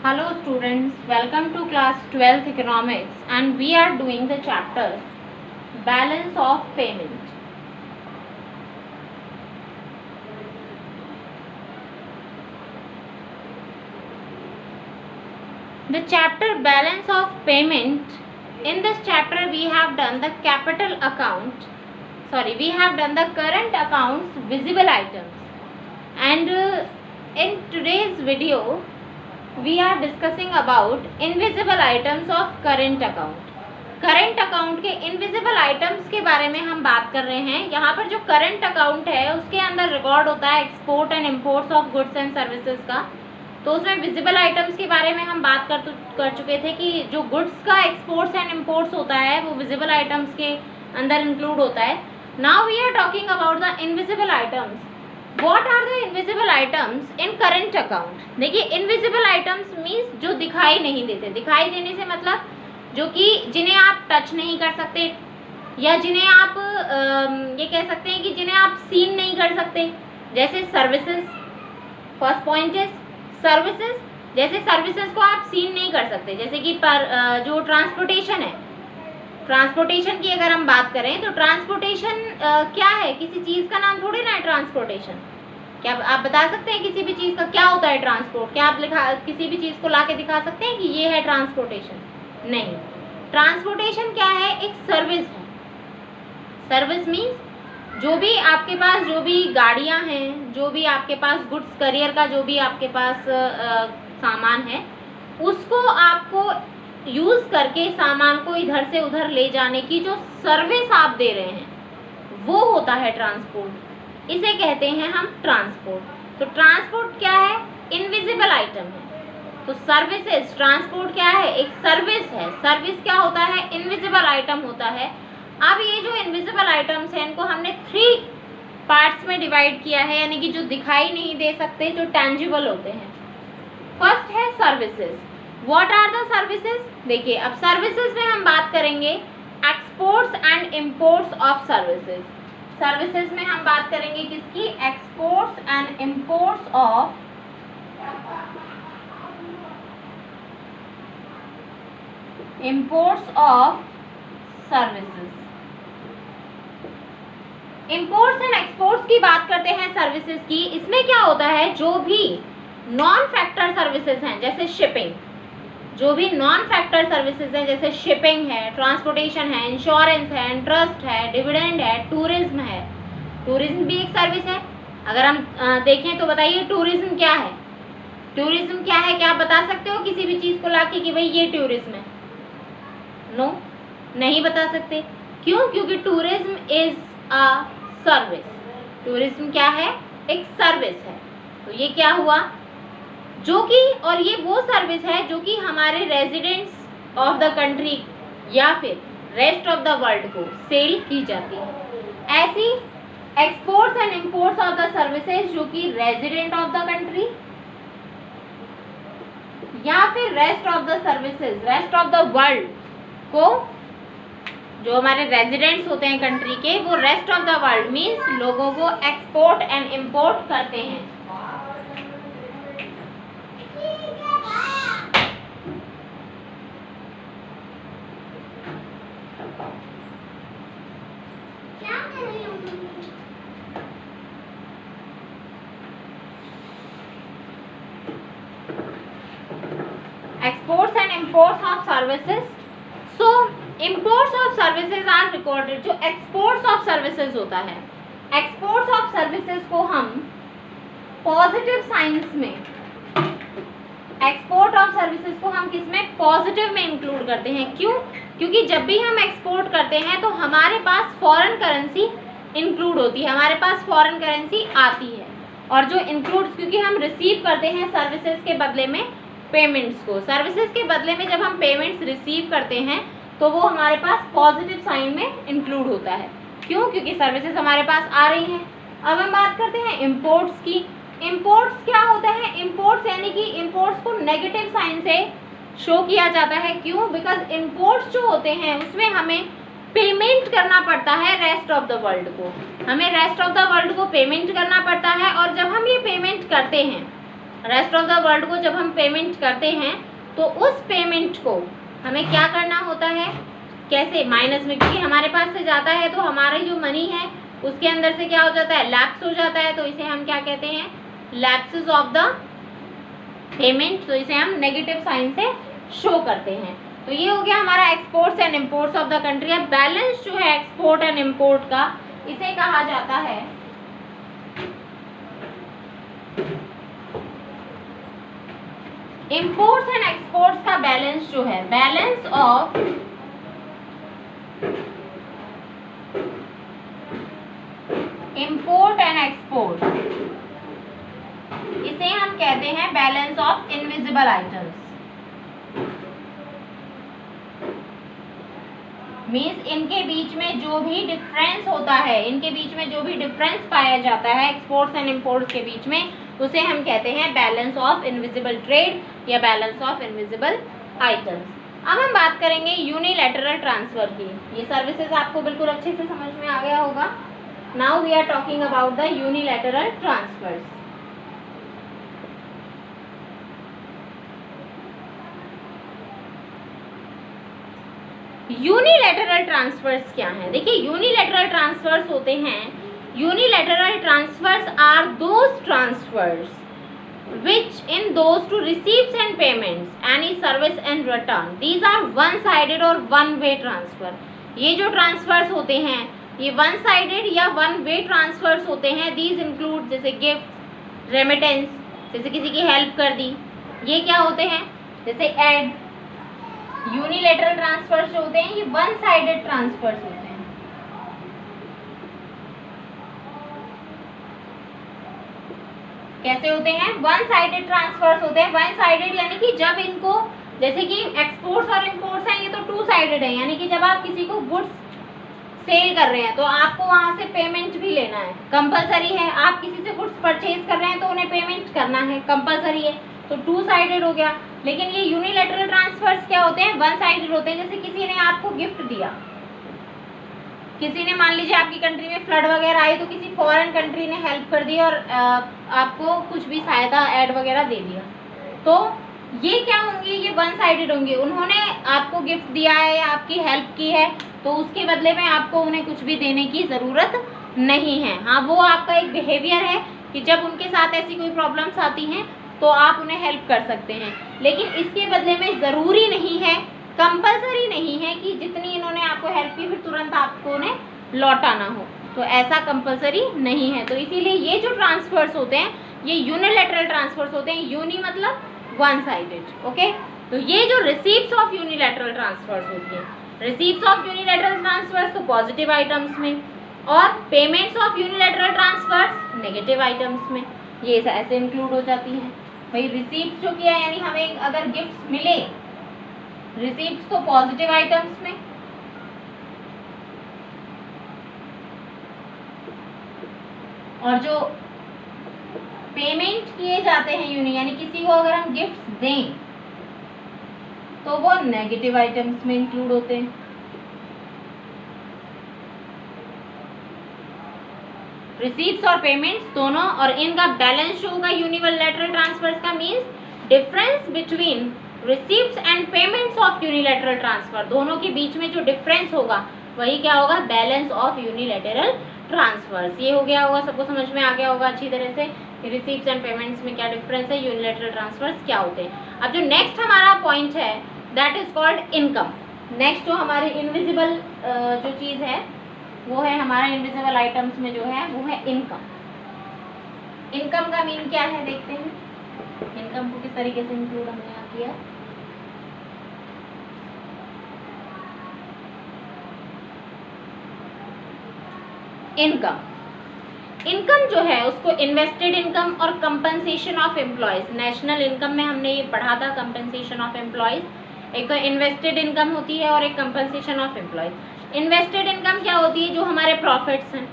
Hello students, welcome to class 12th economics and we are doing the chapter balance of payment. The chapter balance of payment, in this chapter we have done the capital account, we have done the current accounts visible items, and in today's video we are discussing about invisible items of current account. Current account के invisible items के बारे में हम बात कर रहे हैं। यहाँ पर जो करंट अकाउंट है उसके अंदर रिकॉर्ड होता है export and imports of goods and services का, तो उसमें विजिबल आइटम्स के बारे में हम बात कर चुके थे कि जो गुड्स का एक्सपोर्ट्स एंड इम्पोर्ट्स होता है वो विजिबल आइटम्स के अंदर इंक्लूड होता है। Now we are talking about the invisible items. What are the invisible items in current account? देखिए invisible items means जो दिखाई नहीं देते। दिखाई देने से मतलब जो कि जिन्हें आप टच नहीं कर सकते या जिन्हें आप ये कह सकते हैं कि जिन्हें आप सीन नहीं कर सकते, जैसे services. First point is services. जैसे सर्विसेज को आप सीन नहीं कर सकते, जैसे कि जो ट्रांसपोर्टेशन है, ट्रांसपोर्टेशन की अगर हम बात करें तो ट्रांसपोर्टेशन क्या है? किसी चीज़ का नाम थोड़ी ना है ट्रांसपोर्टेशन। क्या आप बता सकते हैं किसी भी चीज़ का क्या होता है ट्रांसपोर्ट? क्या आप किसी भी चीज़ को ला के दिखा सकते हैं कि ये है ट्रांसपोर्टेशन? नहीं। ट्रांसपोर्टेशन क्या है? एक सर्विस है। सर्विस मीन्स जो भी आपके पास जो भी गाड़ियाँ हैं, जो भी आपके पास गुड्स करियर का जो भी आपके पास सामान है, उसको आपको यूज़ करके सामान को इधर से उधर ले जाने की जो सर्विस आप दे रहे हैं वो होता है ट्रांसपोर्ट। इसे कहते हैं हम ट्रांसपोर्ट। तो ट्रांसपोर्ट क्या है? इनविजिबल आइटम है। तो सर्विसेज, ट्रांसपोर्ट क्या है? एक सर्विस है। सर्विस क्या होता है? इनविजिबल आइटम होता है। अब ये जो इनविजिबल आइटम्स हैं इनको हमने 3 पार्ट्स में डिवाइड किया है, यानी कि जो दिखाई नहीं दे सकते, जो टेंजिबल होते हैं। फर्स्ट है services. What are the services? देखिए अब सर्विसेज में हम बात करेंगे exports and imports of services. Services में हम बात करेंगे किसकी? Exports and imports of services. Imports and exports की बात करते हैं सर्विसेज की। इसमें क्या होता है? जो भी नॉन फैक्टर सर्विसेज हैं, जैसे शिपिंग, जो भी नॉन फैक्टर सर्विसेज हैं जैसे शिपिंग है, ट्रांसपोर्टेशन है, इंश्योरेंस है, इंटरेस्ट है, डिविडेंड है, टूरिज्म है। टूरिज्म भी एक सर्विस है। अगर हम देखें तो बताइए टूरिज्म क्या है? टूरिज्म क्या है? क्या आप बता सकते हो किसी भी चीज़ को लाके कि भाई ये टूरिज्म है? नो, नहीं बता सकते। क्यों? क्योंकि tourism is a service. Tourism क्या है? एक सर्विस है। तो ये क्या हुआ? जो कि, और ये वो सर्विस है जो कि हमारे रेजिडेंट्स ऑफ द कंट्री या फिर रेस्ट ऑफ द वर्ल्ड को सेल की जाती है। ऐसी exports and imports of the services जो कि रेजिडेंट ऑफ द कंट्री या फिर rest of the services, rest of the world को, जो हमारे रेजिडेंट्स होते हैं कंट्री के, वो rest of the world means लोगों को एक्सपोर्ट एंड इम्पोर्ट करते हैं। Exports and imports of services. So imports of services are recorded. जो exports of services होता है, exports of services को हम पॉजिटिव साइंस में, एक्सपोर्ट ऑफ सर्विसेज को हम किस में? पॉजिटिव में इंक्लूड करते हैं। क्यों? क्योंकि जब भी हम एक्सपोर्ट करते हैं तो हमारे पास फॉरेन करेंसी इंक्लूड होती है, हमारे पास फॉरेन करेंसी आती है। और जो इंक्लूड, क्योंकि हम रिसीव करते हैं सर्विसेज के बदले में पेमेंट्स को, सर्विसेज के बदले में जब हम पेमेंट्स रिसीव करते हैं तो वो हमारे पास पॉजिटिव साइन में इंक्लूड होता है। क्यों? क्योंकि सर्विसेज हमारे पास आ रही हैं। अब हम बात करते हैं इम्पोर्ट्स की। इम्पोर्ट्स क्या होता है? इम्पोर्ट्स यानी कि इम्पोर्ट्स को नेगेटिव साइन से शो किया जाता है। क्यों? बिकॉज इम्पोर्ट्स जो होते हैं उसमें हमें पेमेंट करना पड़ता है रेस्ट ऑफ द वर्ल्ड को, हमें रेस्ट ऑफ द वर्ल्ड को पेमेंट करना पड़ता है। और जब हम ये पेमेंट करते हैं रेस्ट ऑफ द वर्ल्ड को जब हम पेमेंट करते हैं तो उस पेमेंट को हमें क्या करना होता है, कैसे माइनस में, क्योंकि हमारे पास से जाता है तो हमारी जो मनी है उसके अंदर से क्या हो जाता है, लैप्स हो जाता है, तो इसे हम क्या कहते हैं, लैप्सेस ऑफ द पेमेंट। तो इसे हम नेगेटिव साइन से शो करते हैं। तो ये हो गया हमारा exports and imports of the country. अब बैलेंस जो है एक्सपोर्ट एंड इम्पोर्ट का, इसे कहा जाता है इम्पोर्ट्स एंड एक्सपोर्ट्स का बैलेंस जो है, balance of import and export, इसे हम कहते हैं balance of invisible items. Means इनके बीच में जो भी डिफरेंस होता है, इनके बीच में जो भी डिफरेंस पाया जाता है एक्सपोर्ट्स एंड इम्पोर्ट्स के बीच में, उसे हम कहते हैं बैलेंस ऑफ इनविजिबल ट्रेड या बैलेंस ऑफ इनविजिबल आइटम्स। अब हम बात करेंगे यूनिलैटरल ट्रांसफर की। ये सर्विसेज आपको बिल्कुल अच्छे से समझ में आ गया होगा। Now we are talking about the unilateral transfers. Unilateral transfers क्या हैं? देखिए, यूनिलैटरल ट्रांसफर्स होते हैं, unilateral transfers are those transfers which in those to receives and payments any service and return, these are one sided और one way transfer। ये जो transverse होते हैं ये वन साइडेड या वन वे ट्रांसफर्स होते हैं। these include जैसे गिफ्ट, रेमिटेंस, जैसे किसी की हेल्प कर दी, ये क्या होते हैं, जैसे एड। यूनिलैटरल ट्रांसफर्स जो होते हैं ये वन साइडेड ट्रांसफर्स होते हैं। कैसे होते हैं? वन साइडेड ट्रांसफर्स होते हैं। वन साइडेड यानी कि जब इनको, जैसे कि एक्सपोर्ट्स और इम्पोर्ट्स हैं, ये तो टू साइडेड है, यानी कि जब आप किसी को गुड्स सेल कर रहे हैं तो आपको वहां से पेमेंट भी लेना है, कंपलसरी है। आप किसी से गुड्स परचेज कर रहे हैं तो उन्हें पेमेंट करना है, कंपलसरी है, तो टू साइडेड हो गया। लेकिन ये यूनिलैटरल ट्रांसफर्स क्या होते हैं? वन साइडेड होते हैं। जैसे किसी ने आपको गिफ्ट दिया, किसी ने, मान लीजिए आपकी कंट्री में फ्लड वगैरह आई तो किसी फॉरेन कंट्री ने हेल्प कर दी और आपको कुछ भी सहायता ऐड वगैरह दे दिया, तो ये क्या होंगे? ये वन साइडेड होंगे। उन्होंने आपको गिफ्ट दिया है, आपकी हेल्प की है, तो उसके बदले में आपको उन्हें कुछ भी देने की ज़रूरत नहीं है। हाँ, वो आपका एक बिहेवियर है कि जब उनके साथ ऐसी कोई प्रॉब्लम्स आती हैं तो आप उन्हें हेल्प कर सकते हैं, लेकिन इसके बदले में ज़रूरी नहीं है, कंपलसरी नहीं है कि जितनी इन्होंने आपको हेल्प की फिर तुरंत आपको उन्हें लौटाना हो, तो ऐसा कंपलसरी नहीं है। तो इसीलिए ये जो ट्रांसफर्स होते हैं ये यूनिलैटरल ट्रांसफर्स होते हैं। यूनि मतलब वन साइडेड, ओके। तो ये जो रिसीप्ट्स ऑफ यूनिलैटरल ट्रांसफर्स होती हैं, रिसीप्ट्स ऑफ यूनिलैटरल ट्रांसफर्स तो पॉजिटिव आइटम्स में, और payments of unilateral transfers negative items में, ये ऐसे इंक्लूड हो जाती हैं। भाई रिसीप्ट जो किया, यानी हमें अगर गिफ्ट मिले, रिसीप्ट्स तो पॉजिटिव आइटम्स में, और जो पेमेंट किए जाते हैं यानी किसी को अगर हम गिफ्ट दें तो वो नेगेटिव आइटम्स में इंक्लूड होते हैं। रिसीप्ट्स और पेमेंट्स दोनों, और इनका बैलेंस जो होगा यूनिलैटरल ट्रांसफर्स का, means difference between receipts and payments of unilateral transfer, दोनों के बीच में जो डिफरेंस होगा वही क्या होगा? Balance of unilateral transfers. ये हो गया होगा, सबको समझ में आ गया होगा अच्छी तरह से कि रिसीप्ट्स एंड पेमेंट्स में क्या डिफरेंस है, यूनिलैटरल ट्रांसफर्स क्या होते हैं। अब जो नेक्स्ट हमारा पॉइंट है that is called income. Next जो हमारी इनविजिबल जो चीज़ है वो है, हमारा इनविजिबल आइटम्स में जो है वो है इनकम। इनकम का मीन क्या है देखते हैं, इनकम को किस तरीके से इंक्लूड हमने यहाँ किया। इनकम, इनकम जो है उसको इन्वेस्टेड इनकम और compensation of employees, national income में हमने ये पढ़ा था, कंपनसेशन ऑफ एम्प्लॉयज, एक इन्वेस्टेड इनकम होती है और एक compensation of employees. Invested income क्या होती है? जो हमारे प्रॉफिट्स हैं,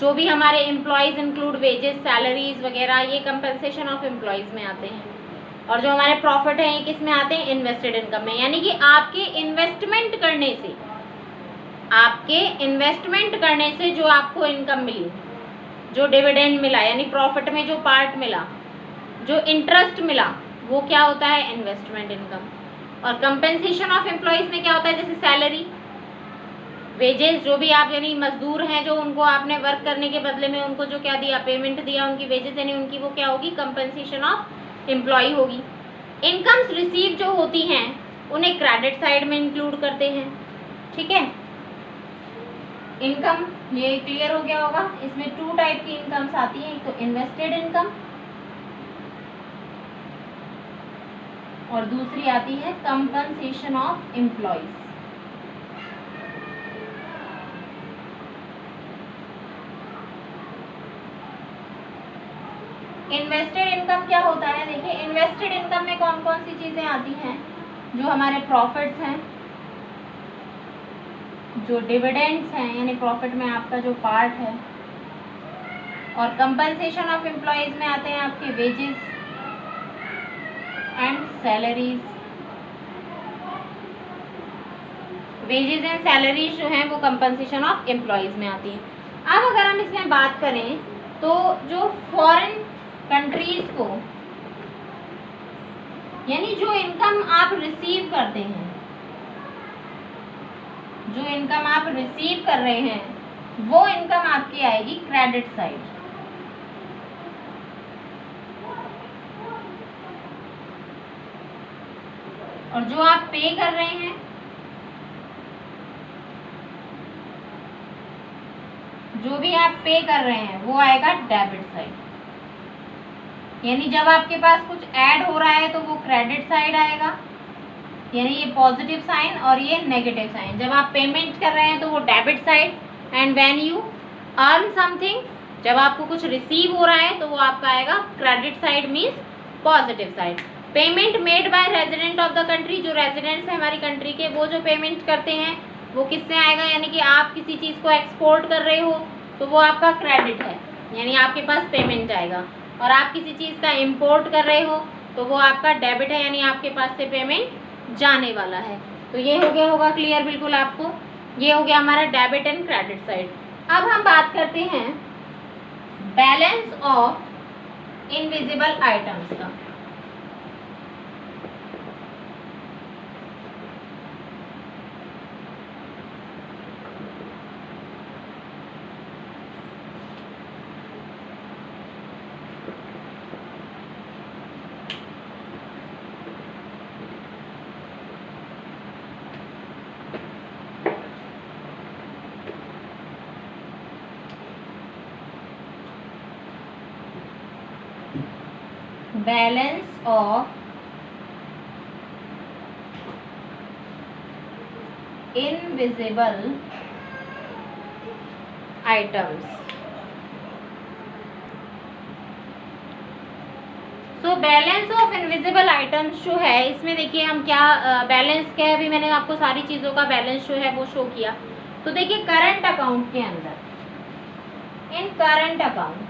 जो भी हमारे एम्प्लॉयज इंक्लूड वेजेस, सैलरीज वगैरह, ये कंपनसेशन ऑफ एम्प्लॉयज में आते हैं। और जो हमारे प्रॉफिट हैं ये किस में आते हैं? इन्वेस्टेड इनकम में। यानी कि आपके इन्वेस्टमेंट करने से, आपके इन्वेस्टमेंट करने से जो आपको इनकम मिली, जो डिविडेंड मिला, यानी प्रॉफिट में जो पार्ट मिला, जो इंटरेस्ट मिला वो क्या होता है, इन्वेस्टमेंट इनकम। और कंपेंसेशन ऑफ एम्प्लॉयज में क्या होता है, जैसे सैलरी, वेजेस, जो भी आप यानी मजदूर हैं जो उनको आपने वर्क करने के बदले में उनको जो क्या दिया, पेमेंट दिया, उनकी वेजेस यानी उनकी वो क्या होगी, कंपेंसेशन ऑफ एम्प्लॉय होगी। इनकम्स रिसीव जो होती हैं उन्हें क्रेडिट साइड में इंक्लूड करते हैं, ठीक है। इनकम ये क्लियर हो गया होगा। इसमें 2 टाइप की इनकम्स आती हैं, एक तो इन्वेस्टेड इनकम और दूसरी आती है compensation of employees. Invested income क्या होता है, देखिए इन्वेस्टेड इनकम में कौन कौन सी चीजें आती हैं, जो हमारे प्रॉफिट्स हैं, जो डिविडेंड्स हैं यानी प्रॉफिट में आपका जो पार्ट है, और कंपनसेशन ऑफ एम्प्लॉयज में आते हैं आपके wages and salaries. Wages and salaries जो हैं वो कंपनसेशन ऑफ एम्प्लॉयज में आती हैं। अब अगर हम इसमें बात करें तो जो फॉरेन कंट्रीज को यानी जो इनकम आप रिसीव करते हैं, जो इनकम आप रिसीव कर रहे हैं वो इनकम आपकी आएगी क्रेडिट साइड, और जो आप पे कर रहे हैं जो भी आप पे कर रहे हैं वो आएगा डेबिट साइड। यानी जब आपके पास कुछ ऐड हो रहा है तो वो क्रेडिट साइड आएगा, यानी ये पॉजिटिव साइन और ये नेगेटिव साइन। जब आप पेमेंट कर रहे हैं तो वो debit side, and when you earn something, जब आपको कुछ रिसीव हो रहा है तो वो आपका आएगा credit side, means positive side. Payment made by resident of the country, जो रेजिडेंट्स हैं हमारी कंट्री के, वो जो पेमेंट करते हैं वो किससे आएगा, यानी कि आप किसी चीज़ को एक्सपोर्ट कर रहे हो तो वो आपका क्रेडिट है, यानी आपके पास पेमेंट आएगा। और आप किसी चीज़ का इम्पोर्ट कर रहे हो तो वो आपका डेबिट है, यानी आपके पास से पेमेंट जाने वाला है। तो ये हो गया होगा क्लियर बिल्कुल आपको, ये हो गया हमारा डेबिट एंड क्रेडिट साइड। अब हम बात करते हैं बैलेंस ऑफ इनविजिबल आइटम्स का। Balance of invisible items. So balance of invisible items जो है, इसमें देखिए हम क्या बैलेंस क्या है, अभी मैंने आपको सारी चीज़ों का बैलेंस जो है वो शो किया। तो देखिए करंट अकाउंट के अंदर, इन करंट अकाउंट,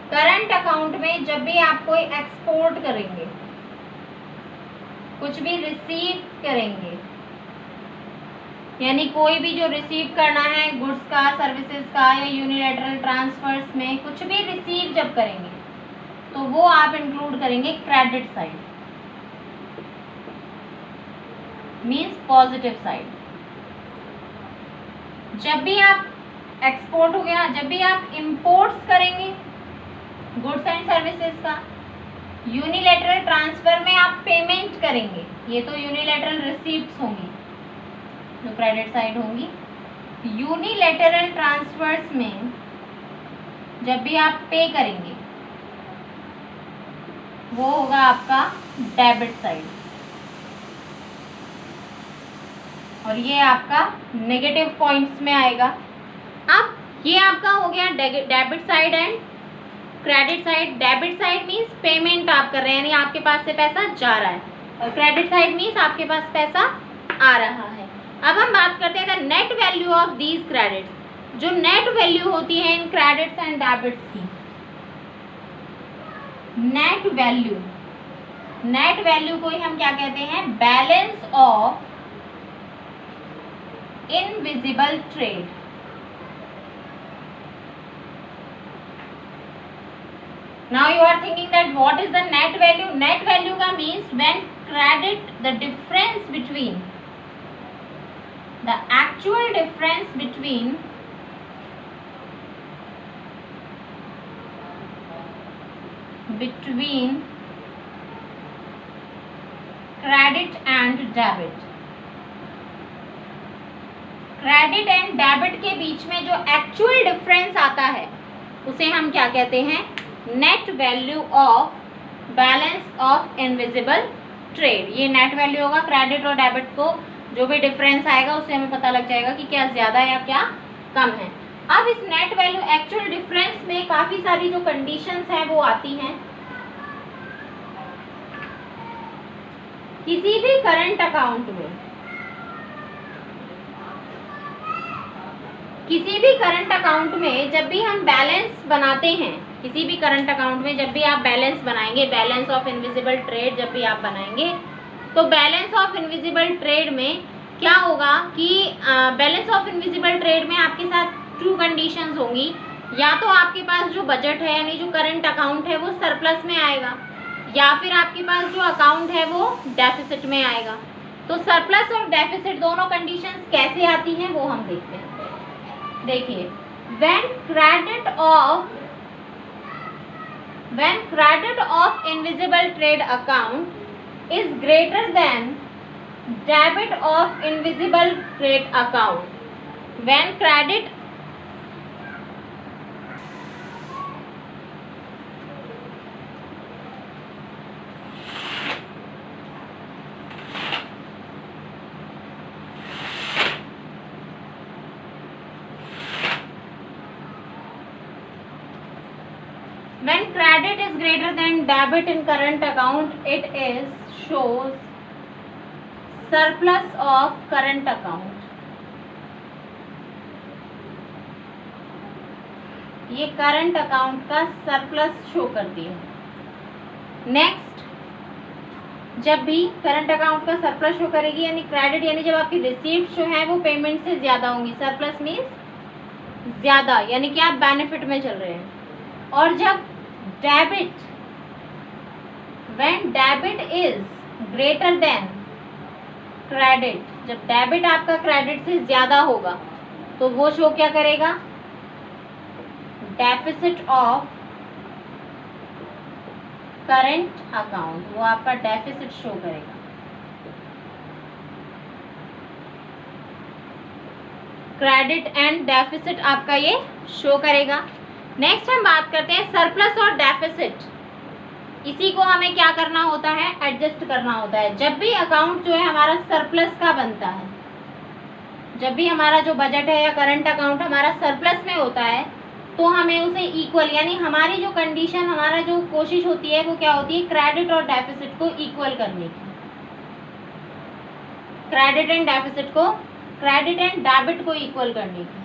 करंट अकाउंट में जब भी आप कोई एक्सपोर्ट करेंगे, कुछ भी रिसीव करेंगे, यानी कोई भी जो रिसीव करना है गुड्स का, सर्विसेज का, या यूनिलैटरल ट्रांसफर्स में कुछ भी रिसीव जब करेंगे तो वो आप इंक्लूड करेंगे credit side, means positive side. जब भी आप एक्सपोर्ट हो गया, जब भी आप इंपोर्ट्स करेंगे गुड्स एंड सर्विसेज का, यूनिलैटरल ट्रांसफर में आप पेमेंट करेंगे, ये तो यूनिलैटरल रिसीप्ट्स होंगी जो क्रेडिट साइड होंगी। यूनिलैटरल ट्रांसफर्स में जब भी आप पे करेंगे वो होगा आपका डेबिट साइड, और ये आपका नेगेटिव पॉइंट्स में आएगा। अब ये आपका हो गया debit side and credit side. Debit side means payment आप कर रहे हैं, यानी आपके पास से पैसा जा रहा है, और क्रेडिट साइड मीन्स आपके पास पैसा आ रहा है। अब हम बात करते हैं the net value of these credits, जो नेट वैल्यू होती है इन क्रेडिट्स एंड डेबिट्स की। नेट वैल्यू, नेट वैल्यू को ही हम क्या कहते हैं, balance of invisible trade. Now you are thinking that what is the net value? Net value का means when credit the difference between the actual difference between credit and debit. Credit and debit के बीच में जो actual difference आता है उसे हम क्या कहते हैं? Net value of balance of invisible trade. ये नेट वैल्यू होगा. क्रेडिट और डेबिट को जो भी डिफरेंस आएगा उससे हमें पता लग जाएगा कि क्या ज़्यादा या क्या कम है. अब इस नेट वैल्यू एक्चुअल डिफरेंस में काफ़ी सारी जो कंडीशंस हैं वो आती हैं. किसी भी करंट अकाउंट में जब भी हम बैलेंस बनाते हैं, किसी भी करंट अकाउंट में जब भी आप बैलेंस बनाएंगे, बैलेंस ऑफ इनविजिबल ट्रेड जब भी आप बनाएंगे, तो बैलेंस ऑफ इनविजिबल ट्रेड में क्या होगा कि बैलेंस ऑफ इनविजिबल ट्रेड में आपके साथ 2 कंडीशंस होंगी. या तो आपके पास जो बजट है यानी जो करंट अकाउंट है वो सरप्लस में आएगा, या फिर आपके पास जो अकाउंट है वो डेफिसिट में आएगा. तो सरप्लस और डेफिसिट दोनों कंडीशंस कैसे आती हैं वो हम देखते हैं. देखिए, when credit of invisible trade account is greater than debit of invisible trade account. When credit is greater than debit in current account, it is shows surplus of current account. ये current account का surplus show करती है. Next, जब भी current account का surplus show करेगी यानी credit, यानी जब आपकी रिसीव्ड जो है वो पेमेंट से ज़्यादा होंगी. सरप्लस मीन्स ज़्यादा, यानी कि आप बेनिफिट में चल रहे हैं. और जब debit, when debit is greater than credit, जब डेबिट आपका क्रेडिट से ज़्यादा होगा तो वो शो क्या करेगा? डेफिसिट ऑफ करंट अकाउंट, वो आपका डेफिसिट शो करेगा. क्रेडिट एंड डेफिसिट आपका ये शो करेगा. नेक्स्ट हम बात करते हैं सरप्लस और डेफिसिट. इसी को हमें क्या करना होता है? एडजस्ट करना होता है. जब भी अकाउंट जो है हमारा सरप्लस का बनता है, जब भी हमारा जो बजट है या करंट अकाउंट हमारा सरप्लस में होता है, तो हमें उसे इक्वल, यानी हमारी जो कंडीशन, हमारा जो कोशिश होती है वो क्या होती है? क्रेडिट और डेफिसिट को इक्वल करने की. क्रेडिट एंड डेफिसिट को, क्रेडिट एंड डेबिट को इक्वल करने की.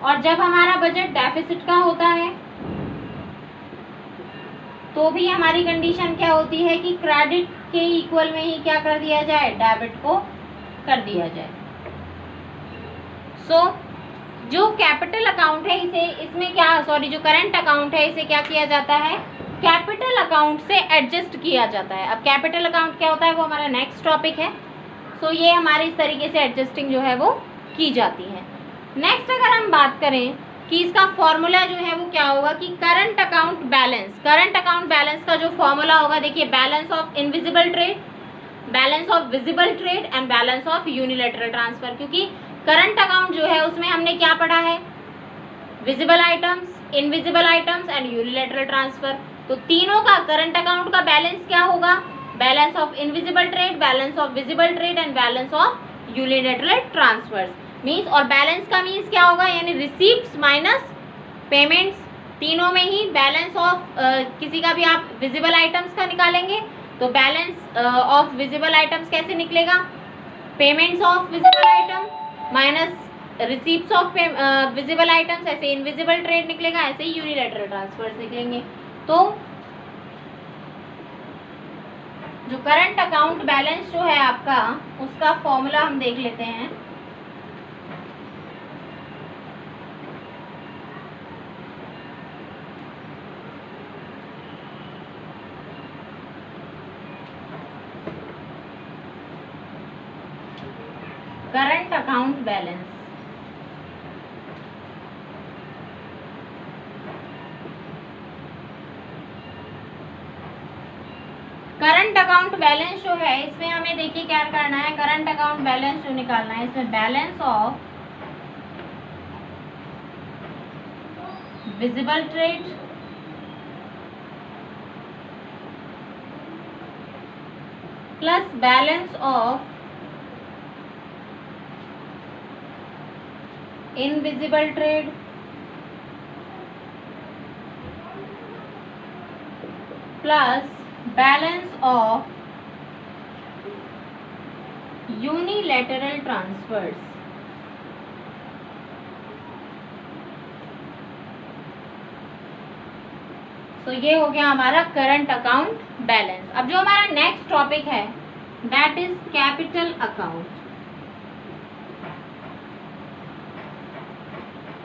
और जब हमारा बजट डेफिसिट का होता है तो भी हमारी कंडीशन क्या होती है कि क्रेडिट के इक्वल में ही क्या कर दिया जाए? डेबिट को कर दिया जाए. सो जो कैपिटल अकाउंट है इसे, इसमें क्या, सॉरी, जो करंट अकाउंट है इसे क्या किया जाता है? कैपिटल अकाउंट से एडजस्ट किया जाता है. अब कैपिटल अकाउंट क्या होता है वो हमारा नेक्स्ट टॉपिक है. सो ये हमारी इस तरीके से एडजस्टिंग जो है वो की जाती है. नेक्स्ट अगर हम बात करें कि इसका फॉर्मूला जो है वो क्या होगा कि करंट अकाउंट बैलेंस का जो फॉर्मूला होगा, देखिए, balance of invisible trade, balance of visible trade and balance of unilateral transfer. क्योंकि करंट अकाउंट जो है उसमें हमने क्या पढ़ा है? Visible items, invisible items and unilateral transfer. तो तीनों का करंट अकाउंट का बैलेंस क्या होगा? Balance of invisible trade, balance of visible trade and balance of unilateral transfers. Means, और बैलेंस का मीन्स क्या होगा? यानी रिसीप्ट्स माइनस पेमेंट्स. तीनों में ही बैलेंस ऑफ किसी का भी आप विजिबल आइटम्स का निकालेंगे तो बैलेंस ऑफ विजिबल आइटम्स कैसे निकलेगा? Payments of visible item minus receipts of visible items. ऐसे इनविजिबल ट्रेड निकलेगा, ऐसे ही यूनिलैटरल ट्रांसफर्स निकलेंगे. तो जो करंट अकाउंट बैलेंस जो है आपका, उसका फॉर्मूला हम देख लेते हैं. Current account balance. Current account balance जो है इसमें हमें देखिए क्या करना है. करंट अकाउंट बैलेंस जो निकालना है इसमें balance of visible trade plus balance of invisible trade plus balance of unilateral transfers. तो ये हो गया हमारा करंट अकाउंट बैलेंस. अब जो हमारा नेक्स्ट टॉपिक है that is capital account.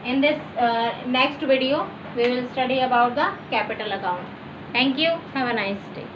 In this next video we will study about the capital account. Thank you. Have a nice day.